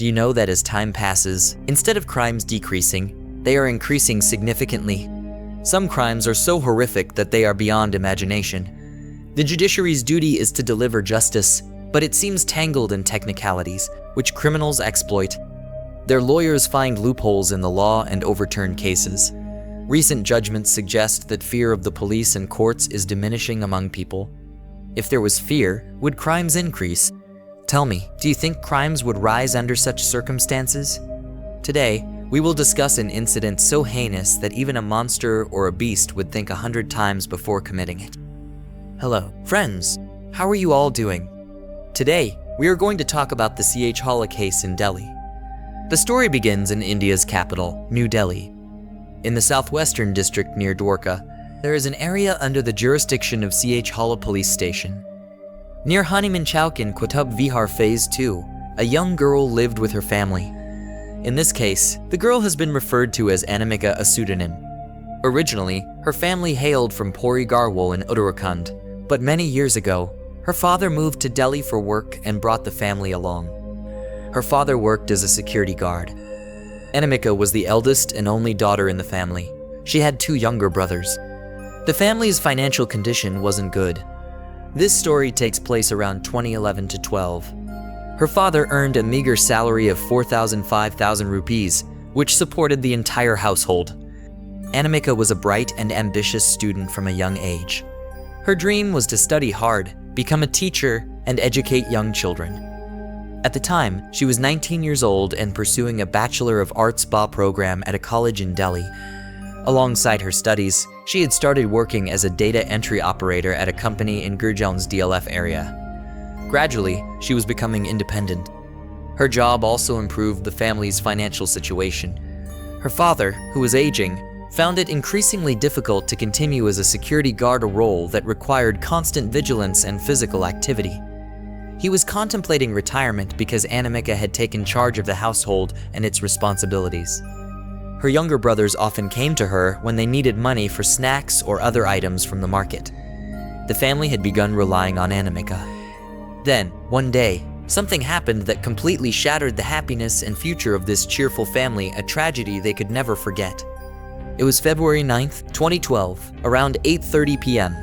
Do you know that as time passes, instead of crimes decreasing, they are increasing significantly? Some crimes are so horrific that they are beyond imagination. The judiciary's duty is to deliver justice, but it seems tangled in technicalities, which criminals exploit. Their lawyers find loopholes in the law and overturn cases. Recent judgments suggest that fear of the police and courts is diminishing among people. If there was fear, would crimes increase? Tell me, do you think crimes would rise under such circumstances? Today, we will discuss an incident so heinous that even a monster or a beast would think 100 times before committing it. Hello, friends. How are you all doing? Today, we are going to talk about the Chhawla case in Delhi. The story begins in India's capital, New Delhi. In the southwestern district near Dwarka, there is an area under the jurisdiction of Chhawla police station. Near Hanuman Chowk in Qutub Vihar Phase 2, a young girl lived with her family. In this case, the girl has been referred to as Anamika, a pseudonym. Originally, her family hailed from Puri Garhwal in Uttarakhand, but many years ago, her father moved to Delhi for work and brought the family along. Her father worked as a security guard. Anamika was the eldest and only daughter in the family. She had 2 younger brothers. The family's financial condition wasn't good. This story takes place around 2011 to 12. Her father earned a meager salary of 5,000 rupees, which supported the entire household. Anamika was a bright and ambitious student from a young age. Her dream was to study hard, become a teacher, and educate young children. At the time, she was 19 years old and pursuing a Bachelor of Arts BA program at a college in Delhi. Alongside her studies, she had started working as a data entry operator at a company in Gurgaon's DLF area. Gradually, she was becoming independent. Her job also improved the family's financial situation. Her father, who was aging, found it increasingly difficult to continue as a security guard, a role that required constant vigilance and physical activity. He was contemplating retirement because Anamika had taken charge of the household and its responsibilities. Her younger brothers often came to her when they needed money for snacks or other items from the market. The family had begun relying on Anamika. Then, one day, something happened that completely shattered the happiness and future of this cheerful family, a tragedy they could never forget. It was February 9th, 2012, around 8:30 p.m.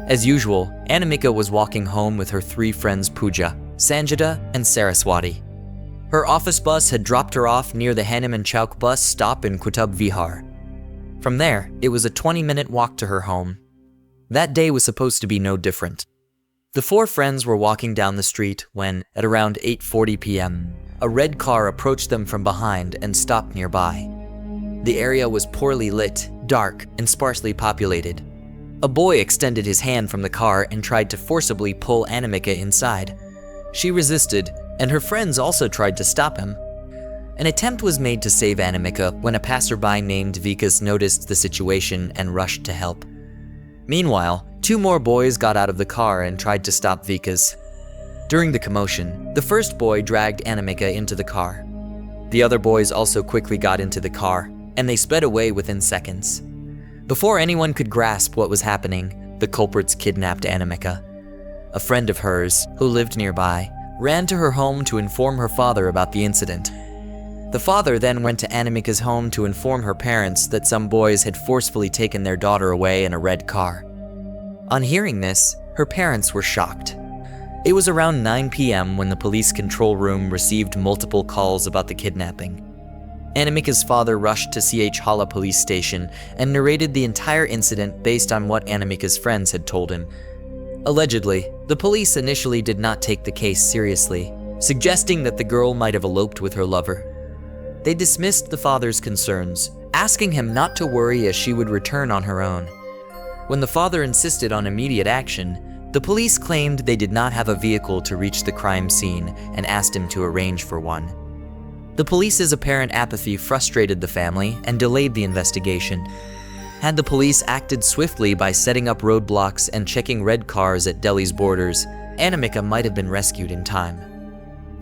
As usual, Anamika was walking home with her 3 friends Pooja, Sanjita, and Saraswati. Her office bus had dropped her off near the Hanuman Chowk bus stop in Qutub Vihar. From there, it was a 20-minute walk to her home. That day was supposed to be no different. The 4 friends were walking down the street when, at around 8:40 p.m., a red car approached them from behind and stopped nearby. The area was poorly lit, dark, and sparsely populated. A boy extended his hand from the car and tried to forcibly pull Anamika inside. She resisted, and her friends also tried to stop him. An attempt was made to save Anamika when a passerby named Vikas noticed the situation and rushed to help. Meanwhile, 2 more boys got out of the car and tried to stop Vikas. During the commotion, the first boy dragged Anamika into the car. The other boys also quickly got into the car, and they sped away within seconds. Before anyone could grasp what was happening, the culprits kidnapped Anamika. A friend of hers, who lived nearby, ran to her home to inform her father about the incident. The father then went to Anamika's home to inform her parents that some boys had forcefully taken their daughter away in a red car. On hearing this, her parents were shocked. It was around 9 p.m. when the police control room received multiple calls about the kidnapping. Anamika's father rushed to Chhawla police station and narrated the entire incident based on what Anamika's friends had told him. Allegedly, the police initially did not take the case seriously, suggesting that the girl might have eloped with her lover. They dismissed the father's concerns, asking him not to worry as she would return on her own. When the father insisted on immediate action, the police claimed they did not have a vehicle to reach the crime scene and asked him to arrange for one. The police's apparent apathy frustrated the family and delayed the investigation. Had the police acted swiftly by setting up roadblocks and checking red cars at Delhi's borders, Anamika might have been rescued in time.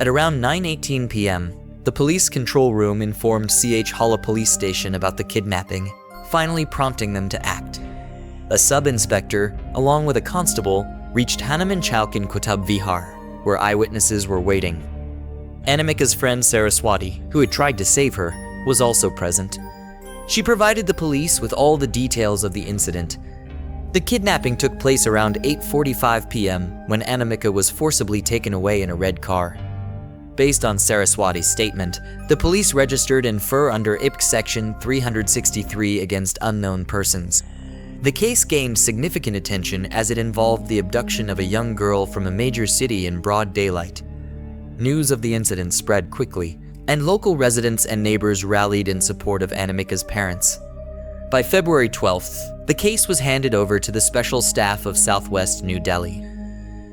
At around 9:18 p.m., the police control room informed Chhawla police station about the kidnapping, finally prompting them to act. A sub-inspector, along with a constable, reached Hanuman Chowk in Qutub Vihar, where eyewitnesses were waiting. Anamika's friend Saraswati, who had tried to save her, was also present. She provided the police with all the details of the incident. The kidnapping took place around 8:45 p.m. when Anamika was forcibly taken away in a red car. Based on Saraswati's statement, the police registered an FIR under APE section 363 against unknown persons. The case gained significant attention as it involved the abduction of a young girl from a major city in broad daylight. News of the incident spread quickly, and local residents and neighbors rallied in support of Anamika's parents. By February 12th, the case was handed over to the Special Staff of Southwest New Delhi.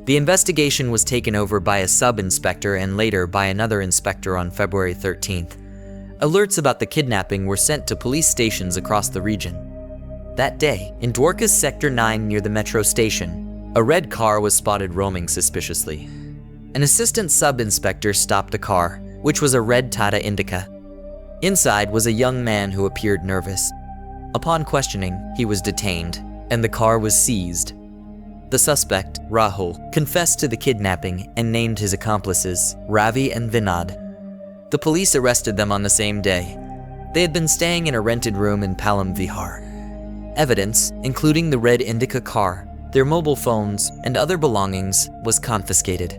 The investigation was taken over by a sub-inspector and later by another inspector on February 13th. Alerts about the kidnapping were sent to police stations across the region. That day, in Dwarka's Sector 9 near the metro station, a red car was spotted roaming suspiciously. An assistant sub-inspector stopped the car, which was a red Tata Indica. Inside was a young man who appeared nervous. Upon questioning, he was detained, and the car was seized. The suspect, Rahul, confessed to the kidnapping and named his accomplices, Ravi and Vinod. The police arrested them on the same day. They had been staying in a rented room in Palam Vihar. Evidence, including the red Indica car, their mobile phones, and other belongings, was confiscated.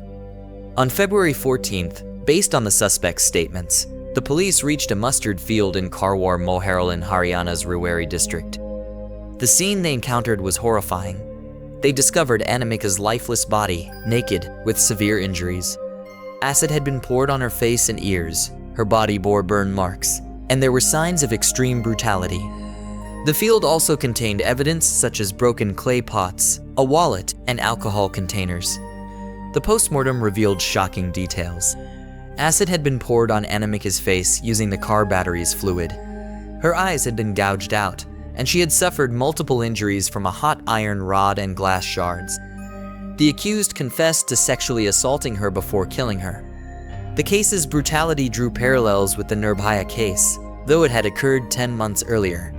On February 14th, based on the suspect's statements, the police reached a mustard field in Karwar Moharel in Haryana's Rewari district. The scene they encountered was horrifying. They discovered Anamika's lifeless body, naked, with severe injuries. Acid had been poured on her face and ears, her body bore burn marks, and there were signs of extreme brutality. The field also contained evidence such as broken clay pots, a wallet, and alcohol containers. The postmortem revealed shocking details. Acid had been poured on Anamika's face using the car battery's fluid. Her eyes had been gouged out, and she had suffered multiple injuries from a hot iron rod and glass shards. The accused confessed to sexually assaulting her before killing her. The case's brutality drew parallels with the Nirbhaya case, though it had occurred 10 months earlier.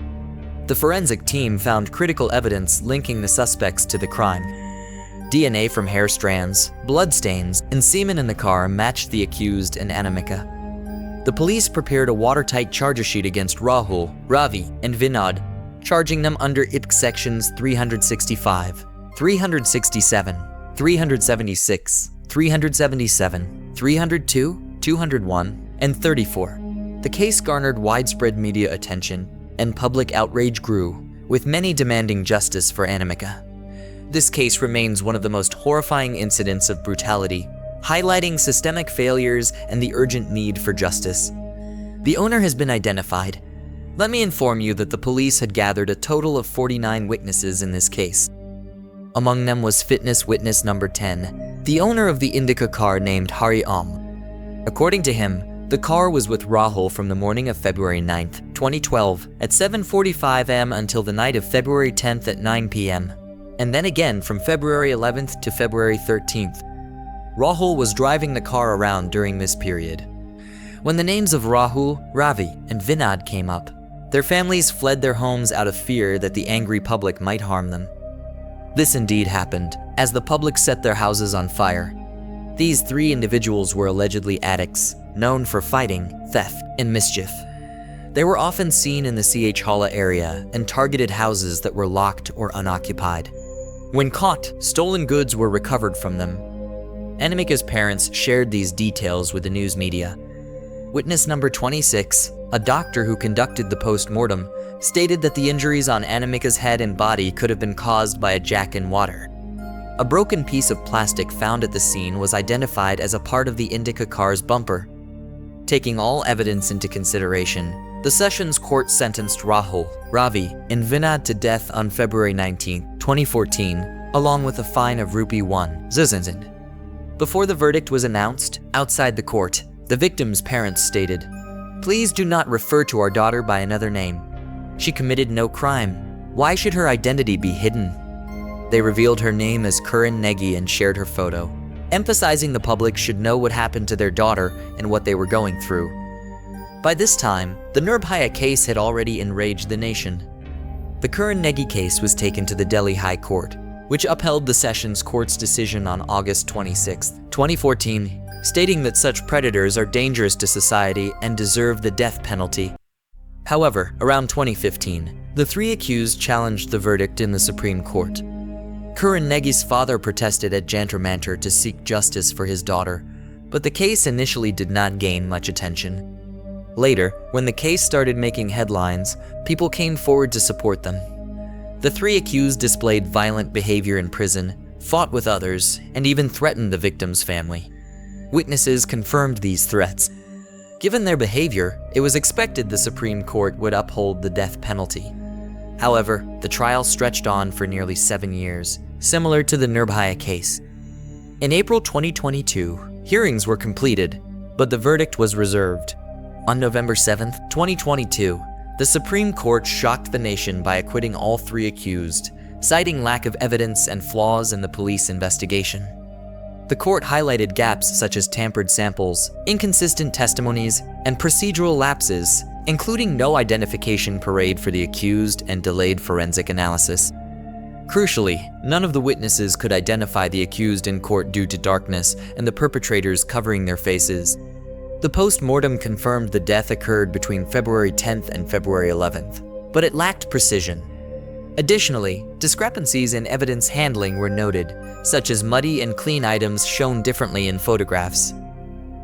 The forensic team found critical evidence linking the suspects to the crime. DNA from hair strands, bloodstains, and semen in the car matched the accused and Anamika. The police prepared a watertight charge sheet against Rahul, Ravi, and Vinod, charging them under APE sections 365, 367, 376, 377, 302, 201, and 34. The case garnered widespread media attention, and public outrage grew, with many demanding justice for Anamika. This case remains one of the most horrifying incidents of brutality, highlighting systemic failures and the urgent need for justice. The owner has been identified. Let me inform you that the police had gathered a total of 49 witnesses in this case. Among them was fitness witness number 10, the owner of the Indica car named Hari Om. According to him, the car was with Rahul from the morning of February 9th, 2012 at 7:45 am until the night of February 10th at 9 p.m. and then again from February 11th to February 13th. Rahul was driving the car around during this period. When the names of Rahul, Ravi, and Vinod came up, their families fled their homes out of fear that the angry public might harm them. This indeed happened, as the public set their houses on fire. These three individuals were allegedly addicts, known for fighting, theft, and mischief. They were often seen in the Chhawla area and targeted houses that were locked or unoccupied. When caught, stolen goods were recovered from them. Anamika's parents shared these details with the news media. Witness number 26, a doctor who conducted the post-mortem, stated that the injuries on Anamika's head and body could have been caused by a jack in water. A broken piece of plastic found at the scene was identified as a part of the Indica car's bumper. Taking all evidence into consideration, the Sessions Court sentenced Rahul, Ravi, and Vinod to death on February 19, 2014, along with a fine of Rupee 1,000. Before the verdict was announced, outside the court, the victim's parents stated, "Please do not refer to our daughter by another name. She committed no crime. Why should her identity be hidden?" They revealed her name as Kiran Negi and shared her photo, emphasizing the public should know what happened to their daughter and what they were going through. By this time, the Nirbhaya case had already enraged the nation. The Kiran Negi case was taken to the Delhi High Court, which upheld the Sessions Court's decision on August 26, 2014, stating that such predators are dangerous to society and deserve the death penalty. However, around 2015, the three accused challenged the verdict in the Supreme Court. Kiran Negi's father protested at Jantar Mantar to seek justice for his daughter, but the case initially did not gain much attention. Later, when the case started making headlines, people came forward to support them. The three accused displayed violent behavior in prison, fought with others, and even threatened the victim's family. Witnesses confirmed these threats. Given their behavior, it was expected the Supreme Court would uphold the death penalty. However, the trial stretched on for nearly 7 years, similar to the Nirbhaya case. In April 2022, hearings were completed, but the verdict was reserved. On November 7, 2022, the Supreme Court shocked the nation by acquitting all three accused, citing lack of evidence and flaws in the police investigation. The court highlighted gaps such as tampered samples, inconsistent testimonies, and procedural lapses, including no identification parade for the accused and delayed forensic analysis. Crucially, none of the witnesses could identify the accused in court due to darkness and the perpetrators covering their faces. The post-mortem confirmed the death occurred between February 10th and February 11th, but it lacked precision. Additionally, discrepancies in evidence handling were noted, such as muddy and clean items shown differently in photographs.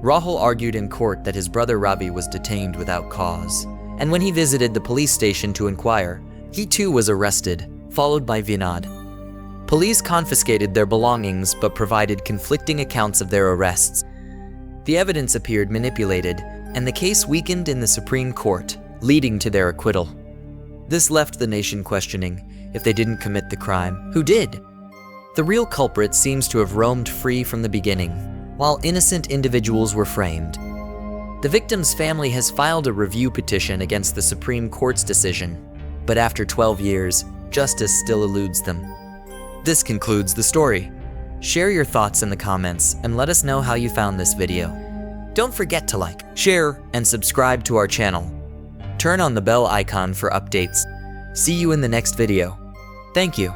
Rahul argued in court that his brother Ravi was detained without cause, and when he visited the police station to inquire, he too was arrested, followed by Vinod. Police confiscated their belongings but provided conflicting accounts of their arrests. The evidence appeared manipulated, and the case weakened in the Supreme Court, leading to their acquittal. This left the nation questioning, if they didn't commit the crime, who did? The real culprit seems to have roamed free from the beginning, while innocent individuals were framed. The victim's family has filed a review petition against the Supreme Court's decision, but after 12 years, justice still eludes them. This concludes the story. Share your thoughts in the comments and let us know how you found this video. Don't forget to like, share, and subscribe to our channel. Turn on the bell icon for updates. See you in the next video. Thank you.